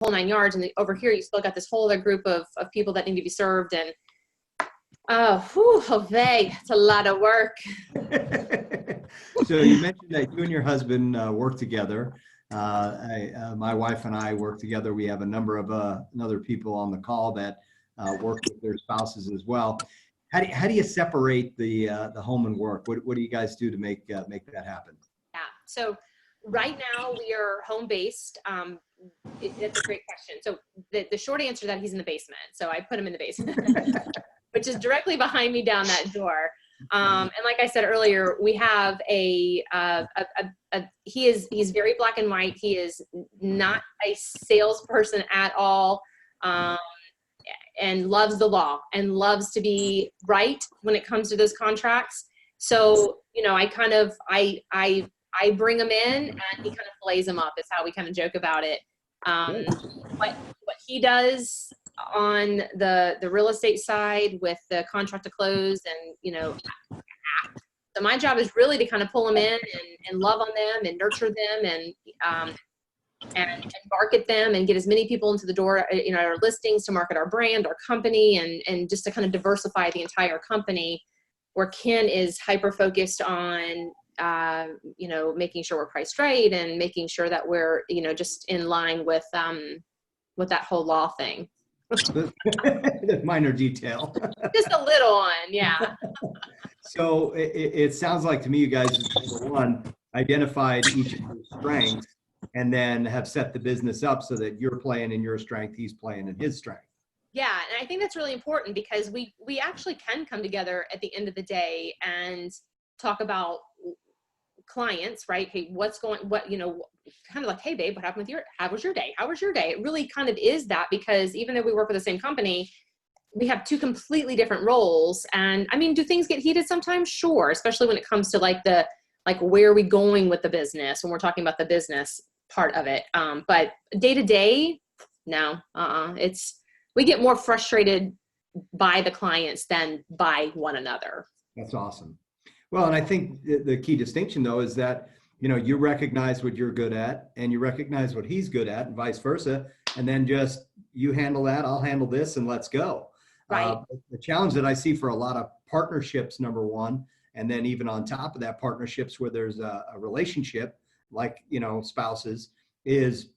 whole 9 yards. And over here, you still got this whole other group of people that need to be served. And it's a lot of work. So you mentioned that you and your husband work together. My wife and I work together. We have a number of other people on the call that work with their spouses as well. How do you separate the home and work? What do you guys do to make that happen? Yeah. So right now we are home based. It's a great question. So the short answer is that he's in the basement. So I put him in the basement, which is directly behind me down that door. And like I said earlier, we have he's very black and white. He is not a salesperson at all. And loves the law and loves to be right when it comes to those contracts. So, I bring him in and he kind of plays him up is how we kind of joke about it. What he does on the real estate side with the contract to close and, so my job is really to kind of pull them in and love on them and nurture them and market them and get as many people into the door, our listings to market our brand, our company, and just to kind of diversify the entire company, where Ken is hyper focused on, making sure we're priced right and making sure that we're, just in line with that whole law thing. The minor detail. Just a little one. Yeah. So it sounds like to me, you guys, number one, identified each of your strengths, and then have set the business up so that you're playing in your strength, he's playing in his strength. Yeah. And I think that's really important because we actually can come together at the end of the day and talk about clients, right? Hey, kind of like, hey babe, how was your day? How was your day? It really kind of is that, because even though we work with the same company, we have two completely different roles. And I mean, do things get heated sometimes? Sure. Especially when it comes to where are we going with the business when we're talking about the business part of it. But day to day, no, we get more frustrated by the clients than by one another. That's awesome. Well, and I think the key distinction though is that, you recognize what you're good at and you recognize what he's good at and vice versa. And then just you handle that, I'll handle this, and let's go. Right. The challenge that I see for a lot of partnerships, number one, and then even on top of that, partnerships where there's a relationship, like, spouses, is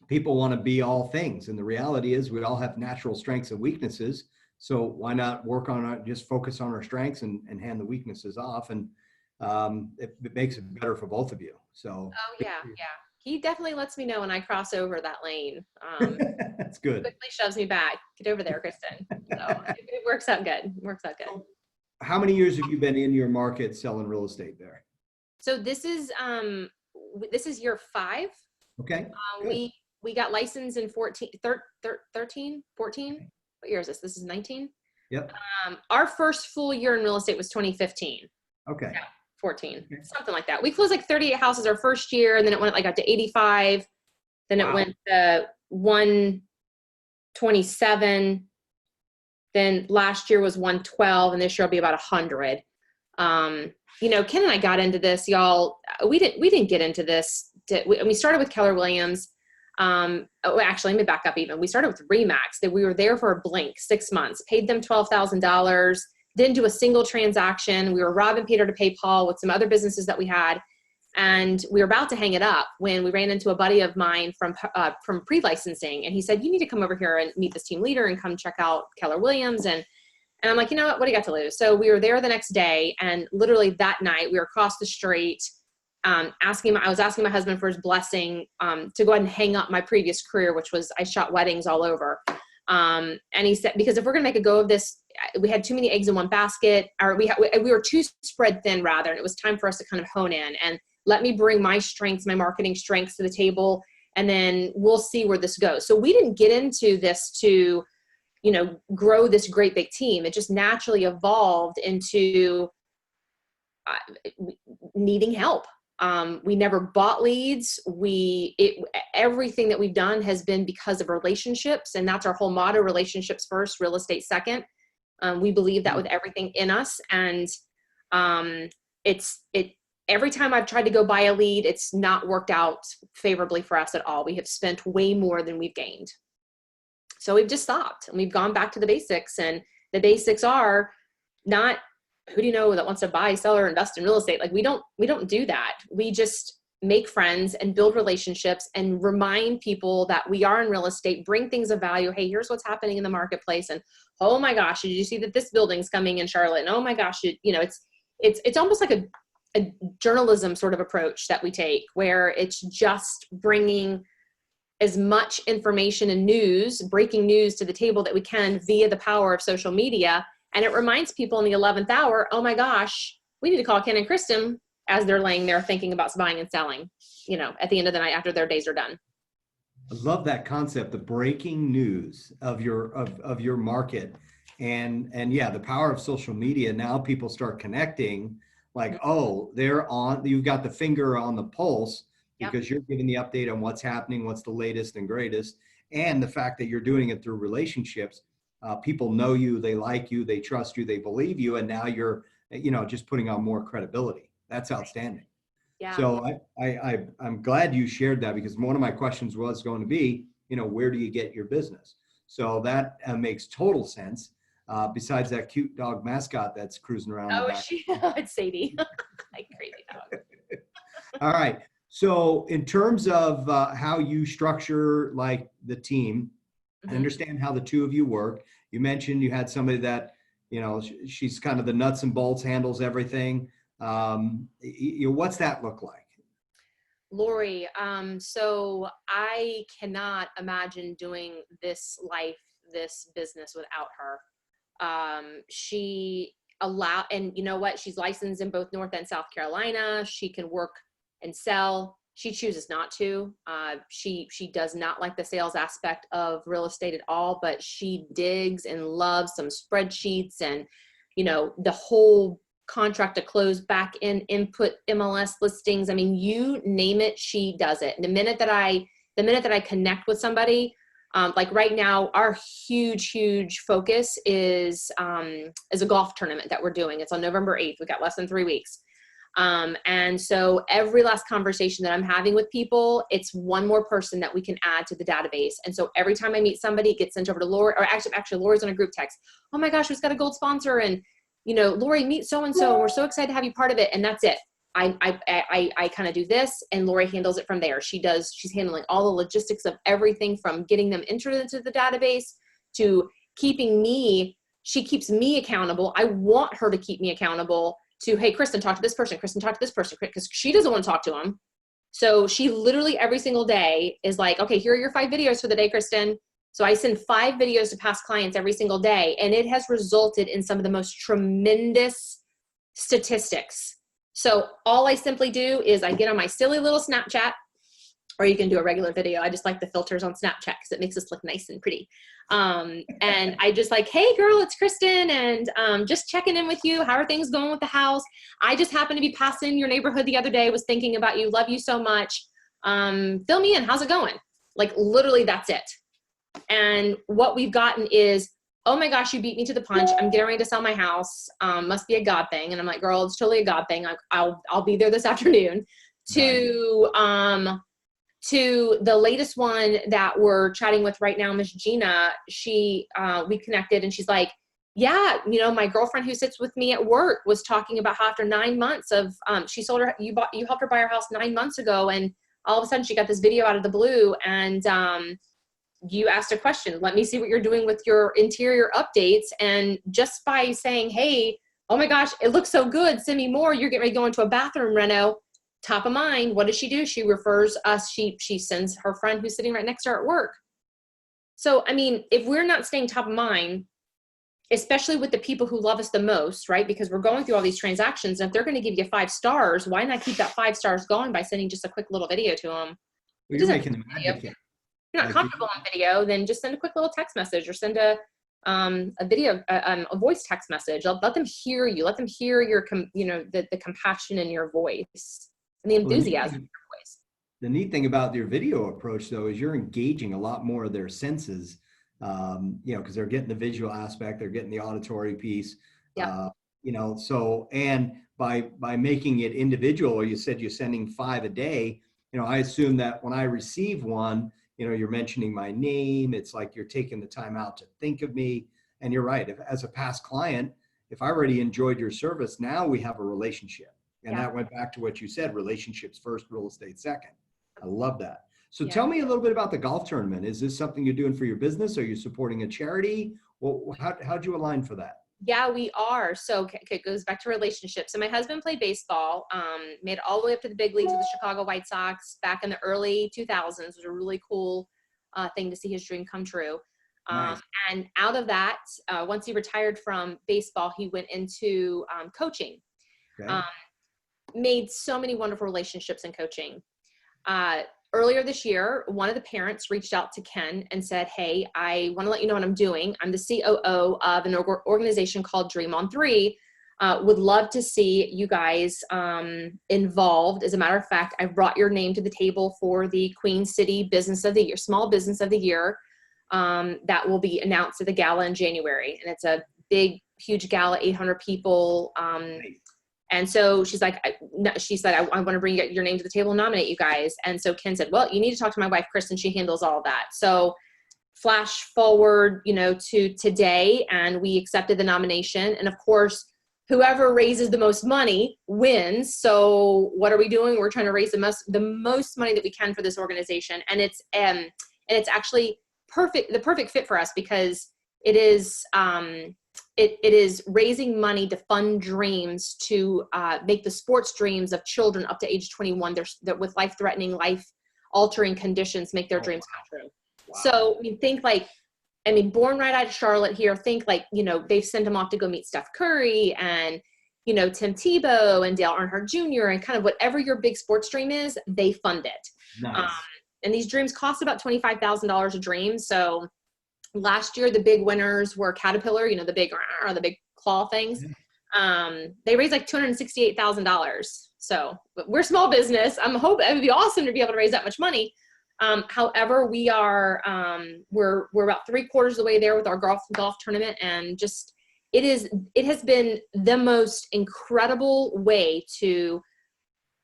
people want to be all things. And the reality is we all have natural strengths and weaknesses. So why not work on just focus on our strengths and hand the weaknesses off. And it makes it better for both of you. So. Oh yeah. Yeah. He definitely lets me know when I cross over that lane. That's good. Quickly shoves me back. Get over there, Kristin. So it works out good. How many years have you been in your market selling real estate there? So this is year 5. Okay. We got licensed in 14. What year is this? This is 19. Yep. Our first full year in real estate was 2015. Okay. Yeah, 14, something like that. We closed 38 houses our first year, and then it went up to 85. Then it went to 127. Then last year was 112, and this year will be about 100. Ken and I got into this, y'all. We didn't get into this. We started with Keller Williams. Actually, let me back up even. We started with Remax. That we were there for a blink, 6 months, paid them $12,000, didn't do a single transaction. We were robbing Peter to pay Paul with some other businesses that we had. And we were about to hang it up when we ran into a buddy of mine from pre-licensing. And he said, you need to come over here and meet this team leader and come check out Keller Williams. And I'm like, you know what do you got to lose? So we were there the next day. And literally that night we were across the street, I was asking my husband for his blessing, to go ahead and hang up my previous career, which was I shot weddings all over. And he said, because if we're going to make a go of this, we had too many eggs in one basket, or we were too spread thin rather. And it was time for us to kind of hone in and let me bring my strengths, my marketing strengths to the table. And then we'll see where this goes. So we didn't get into this to, grow this great big team. It just naturally evolved into needing help. We never bought leads. Everything that we've done has been because of relationships, and that's our whole motto: relationships first, real estate second. We believe that with everything in us, and every time I've tried to go buy a lead, it's not worked out favorably for us at all. We have spent way more than we've gained. So we've just stopped and we've gone back to the basics, and the basics are not who do you know that wants to buy, sell, or invest in real estate. Like we don't do that. We just make friends and build relationships and remind people that we are in real estate, bring things of value. Hey, here's what's happening in the marketplace. And oh my gosh, did you see that this building's coming in Charlotte? And oh my gosh, it's almost like a journalism sort of approach that we take, where it's just bringing as much information and news, breaking news to the table that we can via the power of social media. And it reminds people in the 11th hour, oh my gosh, we need to call Ken and Kristin as they're laying there thinking about buying and selling, at the end of the night after their days are done. I love that concept, the breaking news of your market. And yeah, the power of social media. Now people start connecting like, oh, you've got the finger on the pulse because you're giving the update on what's happening, what's the latest and greatest. And the fact that you're doing it through relationships, people know you, they like you, they trust you, they believe you. And now you're, just putting on more credibility. That's outstanding. Yeah. So I'm glad you shared that, because one of my questions was going to be, where do you get your business? So that makes total sense. Besides that cute dog mascot that's cruising around. Oh, it's Sadie. Like crazy dog. All right. So in terms of how you structure like the team, I understand how the two of you work. You mentioned you had somebody that, she's kind of the nuts and bolts, handles everything. What's that look like? Lori, so I cannot imagine doing this business without her. And you know what? She's licensed in both North and South Carolina. She can work and sell. She chooses not to. She does not like the sales aspect of real estate at all, but she digs and loves some spreadsheets and, the whole contract to close, back in input, MLS listings. I mean, you name it, she does it. And the minute that I connect with somebody, like right now, our huge focus is a golf tournament that we're doing. It's on November 8th. We've got less than 3 weeks. And so every last conversation that I'm having with people, it's one more person that we can add to the database. And so every time I meet somebody, it gets sent over to Lori, or actually Lori's on a group text. Oh my gosh, we've got a gold sponsor, and Lori, meet so-and-so, and we're so excited to have you part of it. And that's it. I kind of do this, and Lori handles it from there. She's handling all the logistics of everything from getting them entered into the database to she keeps me accountable. I want her to keep me accountable to, hey, Kristin, talk to this person. Kristin, talk to this person, because she doesn't want to talk to them. So she literally every single day is like, okay, here are your 5 videos for the day, Kristin. So I send 5 videos to past clients every single day, and it has resulted in some of the most tremendous statistics. So all I simply do is I get on my silly little Snapchat, or you can do a regular video. I just like the filters on Snapchat because it makes us look nice and pretty. And I just like, hey girl, it's Kristin, and just checking in with you. How are things going with the house? I just happened to be passing your neighborhood the other day, was thinking about you, love you so much. Fill me in, how's it going? Like literally that's it. And what we've gotten is, oh my gosh, you beat me to the punch. I'm getting ready to sell my house. Must be a God thing. And I'm like, girl, it's totally a God thing. I'll be there this afternoon. To the latest one that we're chatting with right now, Miss Gina, we connected, and she's like, yeah, my girlfriend who sits with me at work was talking about how after 9 months of, she sold her, you helped her buy her house 9 months ago. And all of a sudden she got this video out of the blue, and, you asked a question, let me see what you're doing with your interior updates. And just by saying, hey, oh my gosh, it looks so good, send me more, you're getting ready to go into a bathroom reno, top of mind, what does she do? She refers us, she sends her friend who's sitting right next to her at work. So, I mean, if we're not staying top of mind, especially with the people who love us the most, right? Because we're going through all these transactions, and if they're going to give you 5 stars, why not keep that 5 stars going by sending just a quick little video to them? Well, you're making them advocate. If you're not comfortable on video, then just send a quick little text message, or send a video, a voice text message. Let them hear you. Let them hear your, the compassion in your voice and the enthusiasm in your voice. The neat thing about your video approach, though, is you're engaging a lot more of their senses, because they're getting the visual aspect, they're getting the auditory piece, Yeah. so, and by making it individual, or you said you're sending 5 a day, I assume that when I receive one, you're mentioning my name. It's like you're taking the time out to think of me. And you're right. If, as a past client, if I already enjoyed your service, now we have a relationship. And that went back to what you said, relationships first, real estate second. I love that. So tell me a little bit about the golf tournament. Is this something you're doing for your business? Are you supporting a charity? Well, how'd you align for that? Yeah, we are. So it goes back to relationships. So my husband played baseball, made it all the way up to the big leagues with the Chicago White Sox back in the early 2000s. It was a really cool thing to see his dream come true. Nice. And out of that, once he retired from baseball, he went into coaching. Okay. Made so many wonderful relationships in coaching. Earlier this year, one of the parents reached out to Ken and said, hey, I want to let you know what I'm doing. I'm the COO of an organization called Dream on 3. Would love to see you guys involved. As a matter of fact, I've brought your name to the table for the Queen City Business of the Year, Small Business of the Year, that will be announced at the gala in January. And it's a big, huge gala, 800 people. Nice. And so she said, I want to bring your name to the table and nominate you guys. And so Ken said, well, you need to talk to my wife, Kristin. She handles all of that. So flash forward, to today, and we accepted the nomination. And of course, whoever raises the most money wins. So what are we doing? We're trying to raise the most money that we can for this organization. And it's actually the perfect fit for us, because it is, it is raising money to fund dreams, to make the sports dreams of children up to age 21 that with life-threatening, life-altering conditions, make their dreams come true. Wow. So born right out of Charlotte here, they've sent them off to go meet Steph Curry and, Tim Tebow and Dale Earnhardt Jr. and kind of whatever your big sports dream is, they fund it. Nice. And these dreams cost about $25,000 a dream. So last year, the big winners were Caterpillar, the big claw things. They raised like $268,000. So but we're small business. I'm hoping it would be awesome to be able to raise that much money. However, we are, we're about 3/4 of the way there with our golf tournament. And just, it has been the most incredible way to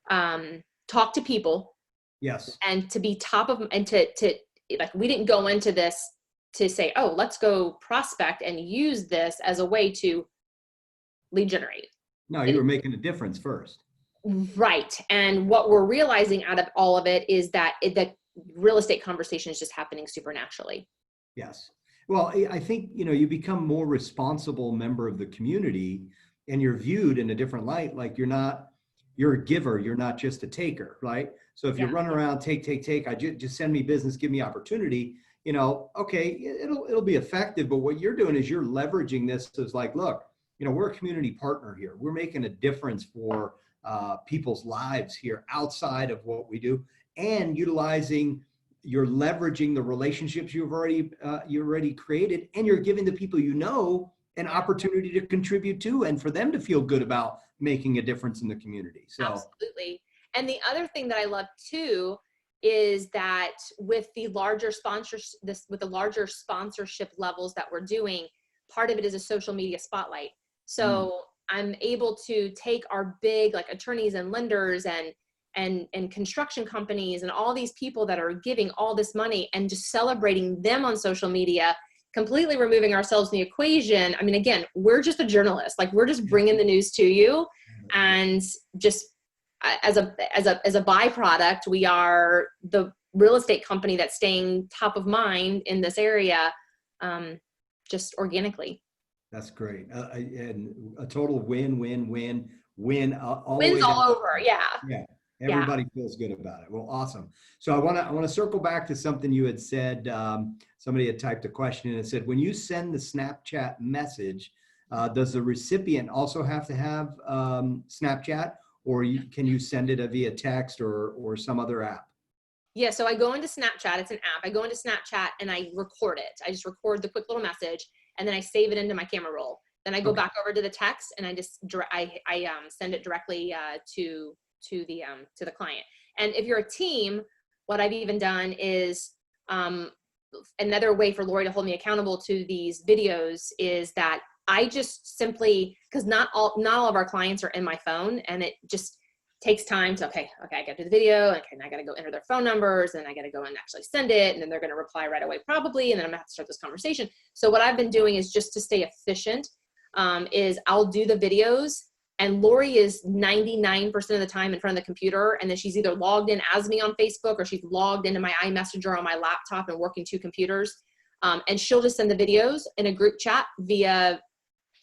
talk to people. Yes. And to be top of, and to we didn't go into this to say, oh, let's go prospect and use this as a way to lead generate. No, you were making a difference first. Right. And what we're realizing out of all of it is that the real estate conversation is just happening supernaturally. Yes. Well, I think, you become more responsible member of the community, and you're viewed in a different light. Like you're a giver. You're not just a taker, right? So if you run around, take, just send me business, give me opportunity, okay, it'll be effective. But what you're doing is you're leveraging this as like, look, we're a community partner here. We're making a difference for people's lives here outside of what we do, and you're leveraging the relationships you already created, and you're giving the people an opportunity to contribute to, and for them to feel good about making a difference in the community. So absolutely. And the other thing that I love too is that with the larger sponsorship levels that we're doing, part of it is a social media spotlight. So I'm able to take our big attorneys and lenders and construction companies and all these people that are giving all this money and just celebrating them on social media, completely removing ourselves from the equation. Again, we're just a journalist. We're just bringing the news to you, and just as a byproduct, we are the real estate company that's staying top of mind in this area, just organically. That's great. And a total win. Wins all over. Yeah. Yeah. Everybody feels good about it. Well, awesome. So I want to circle back to something you had said. Somebody had typed a question and it said, when you send the Snapchat message, does the recipient also have to have Snapchat, or can you send it via text or some other app? Yeah, so I go into Snapchat. It's an app. I go into Snapchat and I record it. I just record the quick little message, and then I save it into my camera roll. Then I go back over to the text, and I just send it directly to the client. And if you're a team, what I've even done is another way for Lori to hold me accountable to these videos is that I just simply, because not all of our clients are in my phone, and it just takes time to, okay, I got to do the video, okay, and I got to go enter their phone numbers, and I got to go and actually send it, and then they're going to reply right away probably, and then I'm gonna have to start this conversation. So what I've been doing is, just to stay efficient, is I'll do the videos, and Lori is 99% of the time in front of the computer, and then she's either logged in as me on Facebook, or she's logged into my iMessenger on my laptop and working 2 computers, and she'll just send the videos in a group chat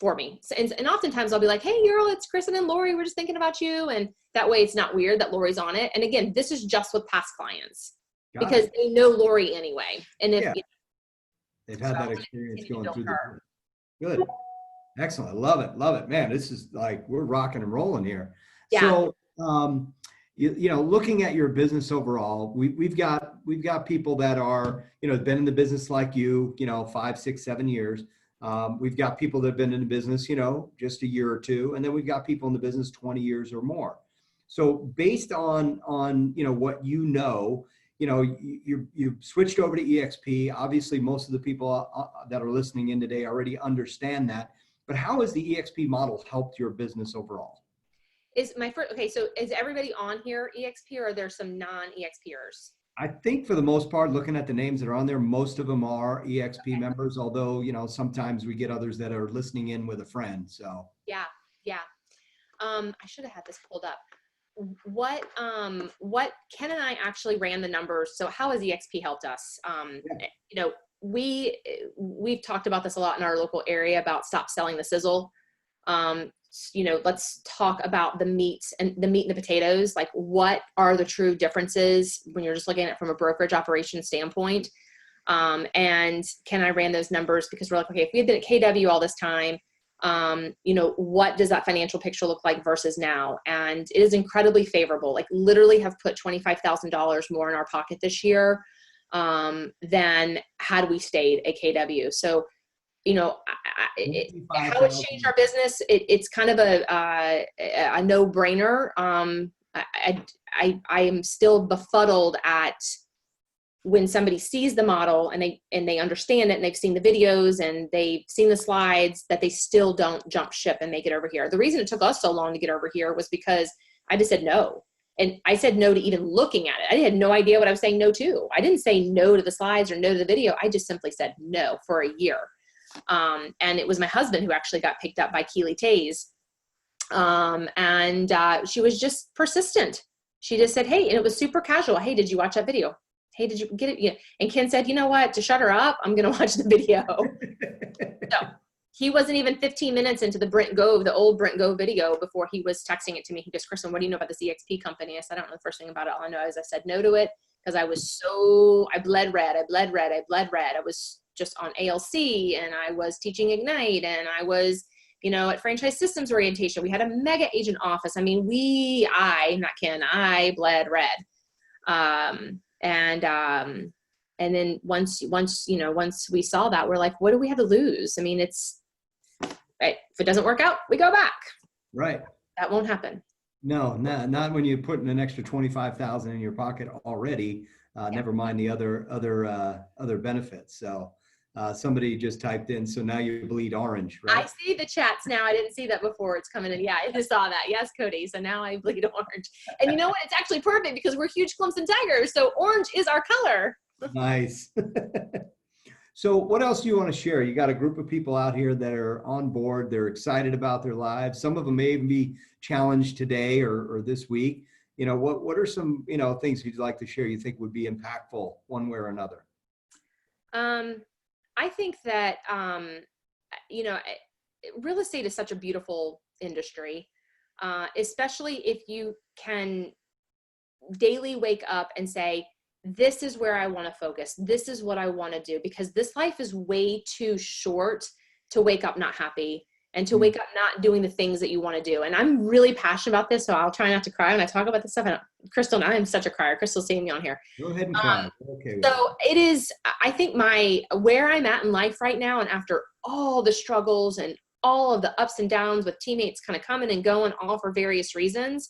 for me. And oftentimes I'll be like, hey, Earl, it's Kristin and Lori. We're just thinking about you. And that way it's not weird that Lori's on it. And again, this is just with past clients because they know Lori anyway. And if they've had that experience going through good. Excellent. I love it. Love it, man. This is like, we're rocking and rolling here. Yeah. So, you know, looking at your business overall, we've got people that are, you know, been in the business like you know, 5, 6, 7 years. We've got people that have been in the business, you know, just a year or two, and then we've got people in the business 20 years or more. So based on you know, what you know, you switched over to EXP. Obviously, most of the people that are listening in today already understand that. But how has the EXP model helped your business overall? Okay, so is everybody on here EXP, or are there some non-EXPers? I think for the most part, looking at the names that are on there, most of them are EXP members, although, you know, sometimes we get others that are listening in with a friend. So yeah. I should have had this pulled up. What Ken and I actually ran the numbers. So how has EXP helped us? You know, we've talked about this a lot in our local area about stop selling the sizzle. You know, let's talk about the meat and the potatoes. Like, what are the true differences when you're just looking at it from a brokerage operation standpoint? And Ken and I ran those numbers because we're like, okay, if we had been at KW all this time, you know, what does that financial picture look like versus now? And it is incredibly favorable. Like, literally have put $25,000 more in our pocket this year than had we stayed at KW. So, you know, how it's changed our business, it's kind of a no-brainer. I am still befuddled at when somebody sees the model and they understand it, and they've seen the videos and they've seen the slides, that they still don't jump ship and make it over here. The reason it took us so long to get over here was because I just said no. And I said no to even looking at it. I had no idea what I was saying no to. I didn't say no to the slides or no to the video. I just simply said no for a year. And it was my husband who actually got picked up by Keely Tays. And she was just persistent. She just said, hey, and it was super casual. Hey, did you watch that video? Hey, did you get it? Yeah. And Ken said, you know what, to shut her up, I'm going to watch the video. So he wasn't even 15 minutes into the old Brent Gove video before he was texting it to me. He goes, Kristin, what do you know about this EXP company? I said, I don't know the first thing about it. All I know is I said no to it because I bled red. I was just on ALC, and I was teaching Ignite, and I was, you know, at Franchise Systems Orientation. We had a mega agent office. I mean, I bled red. And then once we saw that, we're like, what do we have to lose? I mean, it's right. If it doesn't work out, we go back. Right. That won't happen. No, not when you put in an extra 25,000 in your pocket already. Never mind the other benefits. So somebody just typed in, so now you bleed orange, right? I see the chats now. I didn't see that before. It's coming in. Yeah, I just saw that. Yes, Cody. So now I bleed orange. And you know what? It's actually perfect because we're huge Clemson Tigers. So orange is our color. Nice. So what else do you want to share? You got a group of people out here that are on board. They're excited about their lives. Some of them may even be challenged today or this week. You know, what are some, you know, things you'd like to share you think would be impactful one way or another? I think that, you know, real estate is such a beautiful industry, especially if you can daily wake up and say, this is where I want to focus. This is what I want to do, because this life is way too short to wake up not happy and to wake up not doing the things that you want to do. And I'm really passionate about this, so I'll try not to cry when I talk about this stuff. Crystal and I am such a crier. Crystal's seeing me on here. Go ahead and cry. Okay. So it is, I think where I'm at in life right now, and after all the struggles and all of the ups and downs with teammates kind of coming and going, all for various reasons,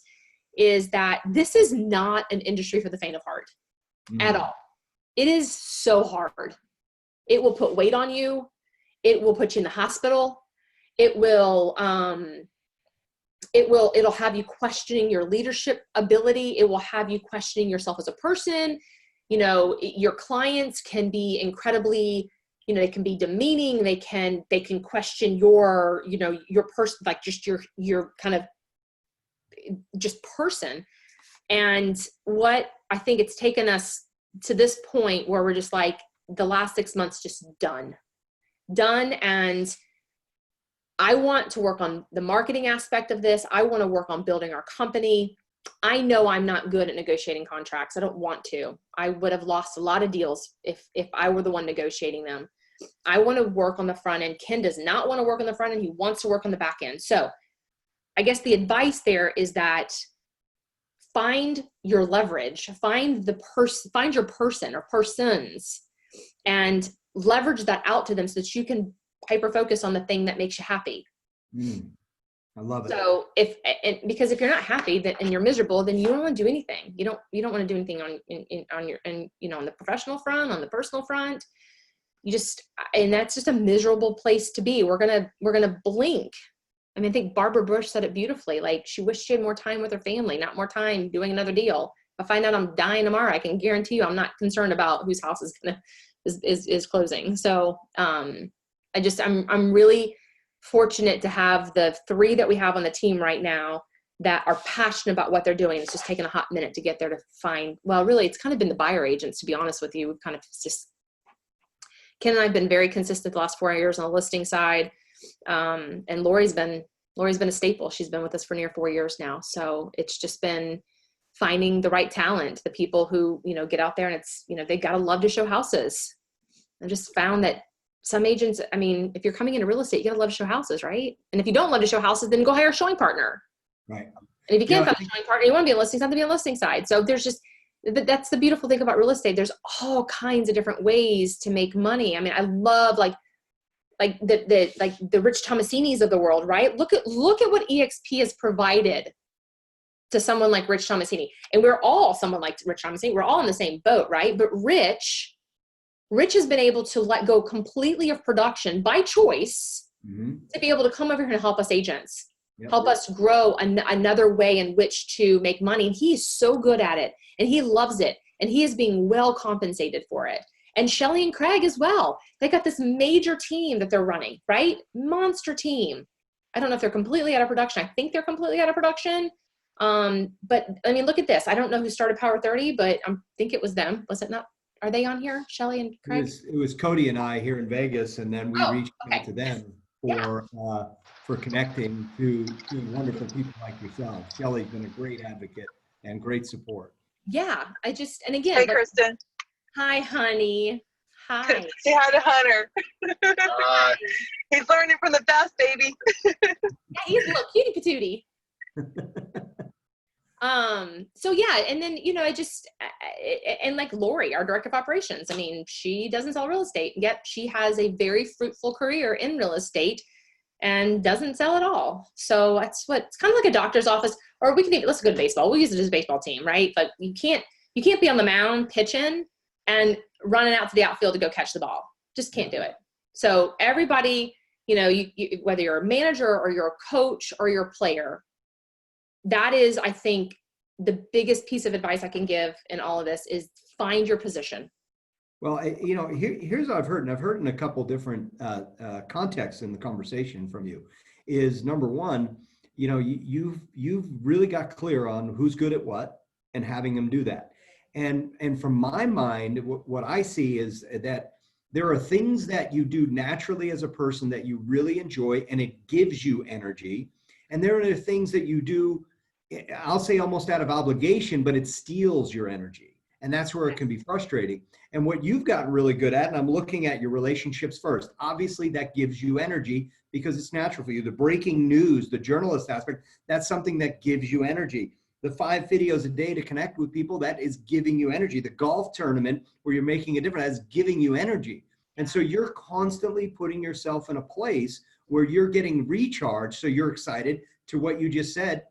is that this is not an industry for the faint of heart at all. It is so hard. It will put weight on you. It will put you in the hospital. It'll have you questioning your leadership ability. It will have you questioning yourself as a person. Your clients can be incredibly, they can be demeaning. They can question your person, like just your kind of just person. And what I think it's taken us to this point where we're just like, the last 6 months, just done. And I want to work on the marketing aspect of this. I want to work on building our company. I know I'm not good at negotiating contracts. I don't want to. I would have lost a lot of deals if I were the one negotiating them. I want to work on the front end. Ken does not want to work on the front end. He wants to work on the back end. So I guess the advice there is that find your leverage, find your person or persons, and leverage that out to them so that you can hyper focus on the thing that makes you happy. I love it. So because if you're not happy and you're miserable, then you don't want to do anything. You don't want to do anything on the professional front, on the personal front. And that's just a miserable place to be. We're going to blink. I mean, I think Barbara Bush said it beautifully. Like, she wished she had more time with her family, not more time doing another deal. If I find out I'm dying tomorrow, I can guarantee you I'm not concerned about whose house is closing. So I'm really fortunate to have the 3 that we have on the team right now that are passionate about what they're doing. It's just taken a hot minute to get there to find, well, really, it's kind of been the buyer agents, to be honest with you. We've kind of just, Ken and I have been very consistent the last 4 years on the listing side. And Lori's been a staple. She's been with us for near 4 years now. So it's just been finding the right talent, the people who, get out there and it's, they got to love to show houses. I just found that some agents, I mean, if you're coming into real estate, you got to love to show houses, right? And if you don't love to show houses, then go hire a showing partner. Right. And if you can't find a showing partner, you want to be a listing side, to be a listing side. So that's the beautiful thing about real estate. There's all kinds of different ways to make money. I mean, I love like the Rich Tomasinis of the world, right? Look at what EXP has provided to someone like Rich Tomasini. And we're all someone like Rich Tomasini. We're all in the same boat, right? But Rich has been able to let go completely of production by choice to be able to come over here and help us agents, help us grow another way in which to make money. And he's so good at it and he loves it. And he is being well compensated for it. And Shelly and Craig as well. They got this major team that they're running, right? Monster team. I don't know if they're completely out of production. I think they're completely out of production. But I mean, look at this. I don't know who started Power 30, but I think it was them. Was it not? Are they on here? Shelly and Craig? It was Cody and I here in Vegas, and then we reached out to them for connecting to wonderful people like yourself. Shelly's been a great advocate and great support. Yeah, and again. Hey, Kristin. Hi, honey. Hi. Say hi to Hunter. Hi. He's learning from the best, baby. Yeah, he's a little cutie patootie. So yeah, and then, and like Lori, our director of operations, I mean, she doesn't sell real estate, yet she has a very fruitful career in real estate and doesn't sell at all. So it's kind of like a doctor's office, or let's go to baseball. We'll use it as a baseball team, right? But you can't be on the mound pitching and running out to the outfield to go catch the ball. Just can't do it. So everybody, you whether you're a manager or you're a coach or you're a player, that is, I think, the biggest piece of advice I can give in all of this is find your position. Well, here's what I've heard, and I've heard in a couple different contexts in the conversation from you, is number one, you've really got clear on who's good at what and having them do that. And from my mind, what I see is that there are things that you do naturally as a person that you really enjoy, and it gives you energy. And there are things that you do, I'll say almost out of obligation, but it steals your energy. And that's where it can be frustrating. And what you've gotten really good at, and I'm looking at your relationships first, obviously that gives you energy because it's natural for you. The breaking news, the journalist aspect, that's something that gives you energy. The 5 videos a day to connect with people, that is giving you energy. The golf tournament where you're making a difference, that's giving you energy. And so you're constantly putting yourself in a place where you're getting recharged. So you're excited to what you just said.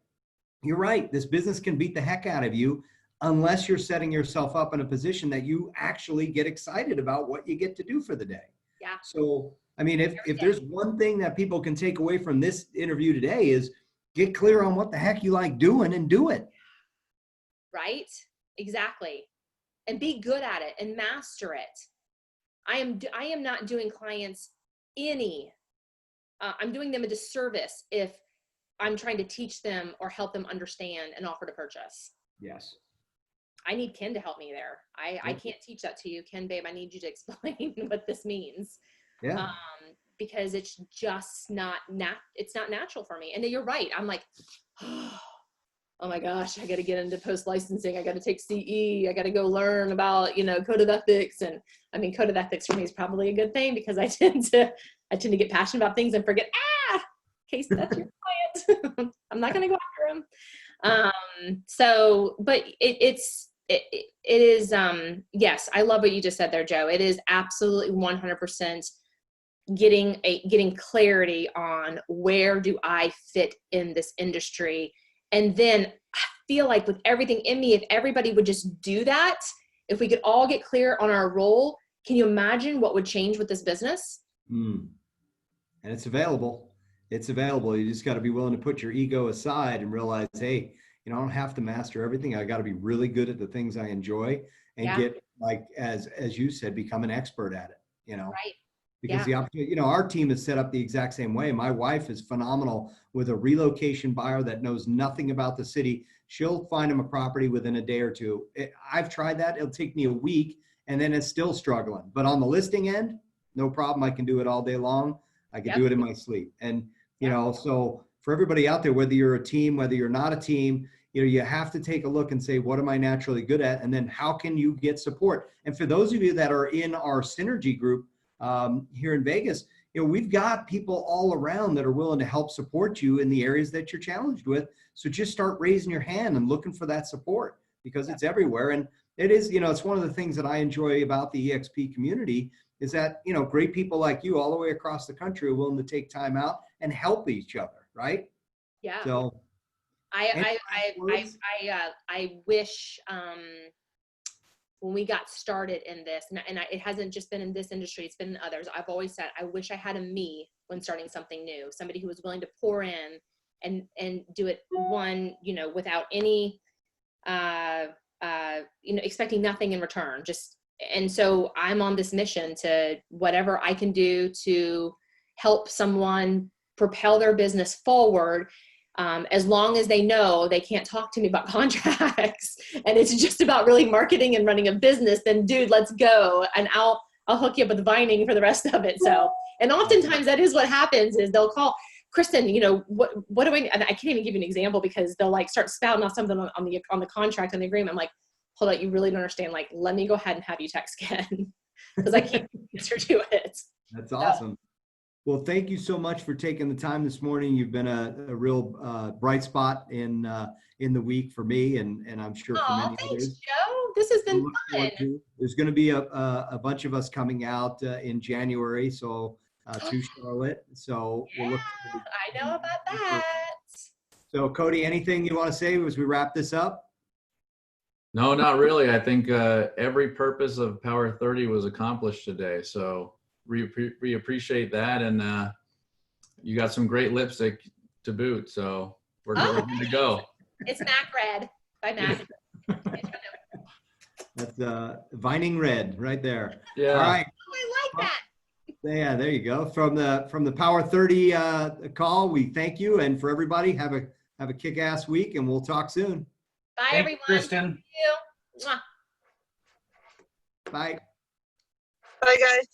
You're right. This business can beat the heck out of you unless you're setting yourself up in a position that you actually get excited about what you get to do for the day. Yeah. So, I mean, if there's one thing that people can take away from this interview today is get clear on what the heck you like doing and do it. Right? Exactly. And be good at it and master it. I am not doing clients I'm doing them a disservice if I'm trying to teach them or help them understand an offer to purchase. Yes. I need Ken to help me there. I can't teach that to you. Ken, babe, I need you to explain what this means. Yeah. Because it's just not it's not natural for me. And then you're right. I'm like, oh my gosh, I got to get into post licensing. I got to take CE. I got to go learn about, code of ethics. And I mean, code of ethics for me is probably a good thing because I tend to get passionate about things and forget, in case that's your client. I'm not going to go after him. But it is, yes, I love what you just said there, Joe. It is absolutely 100% getting clarity on where do I fit in this industry. And then I feel like with everything in me, if everybody would just do that, if we could all get clear on our role, can you imagine what would change with this business? And it's available. It's available. You just got to be willing to put your ego aside and realize, hey, I don't have to master everything. I got to be really good at the things I enjoy and get, like, as you said, become an expert at it, Right. Because the opportunity, our team is set up the exact same way. My wife is phenomenal with a relocation buyer that knows nothing about the city. She'll find him a property within a day or two. I've tried that. It'll take me a week and then it's still struggling. But on the listing end, no problem. I can do it all day long. I can do it in my sleep. And, so for everybody out there, whether you're a team, whether you're not a team, you have to take a look and say, what am I naturally good at? And then how can you get support? And for those of you that are in our synergy group, here in Vegas, we've got people all around that are willing to help support you in the areas that you're challenged with. So just start raising your hand and looking for that support because it's everywhere. And it is, it's one of the things that I enjoy about the EXP community is that, great people like you all the way across the country are willing to take time out and help each other. Right. Yeah. So I wish, when we got started in this, it hasn't just been in this industry, it's been in others. I've always said, I wish I had a me when starting something new, somebody who was willing to pour in and do it without any, expecting nothing in return. And so I'm on this mission to whatever I can do to help someone propel their business forward. As long as they know they can't talk to me about contracts and it's just about really marketing and running a business, then dude, let's go. And I'll hook you up with Vining for the rest of it. So, and oftentimes that is what happens is they'll call Kristin, what do and I can't even give you an example because they'll like start spouting off something on the contract and the agreement. I'm like, hold on, you really don't understand. Like, let me go ahead and have you text Ken because I can't answer to it. That's awesome. Well, thank you so much for taking the time this morning. You've been a real bright spot in the week for me, and I'm sure for many Thanks, others. Joe. This has been fun. There's going to be a bunch of us coming out in January, so to Charlotte. So we'll look. I know about that. So, Cody, anything you want to say as we wrap this up? No, not really. I think every purpose of Power 30 was accomplished today. So we appreciate that. And you got some great lipstick to boot. So we're good to go. It's Mac Red by Mac. That's Vining Red right there. Yeah. All right. Oh, I like that. Yeah, there you go. From the Power 30 call, we thank you. And for everybody, have a kick-ass week and we'll talk soon. Bye, Thank everyone. you, Kristin. Thank you. Mwah. Bye. Bye, guys.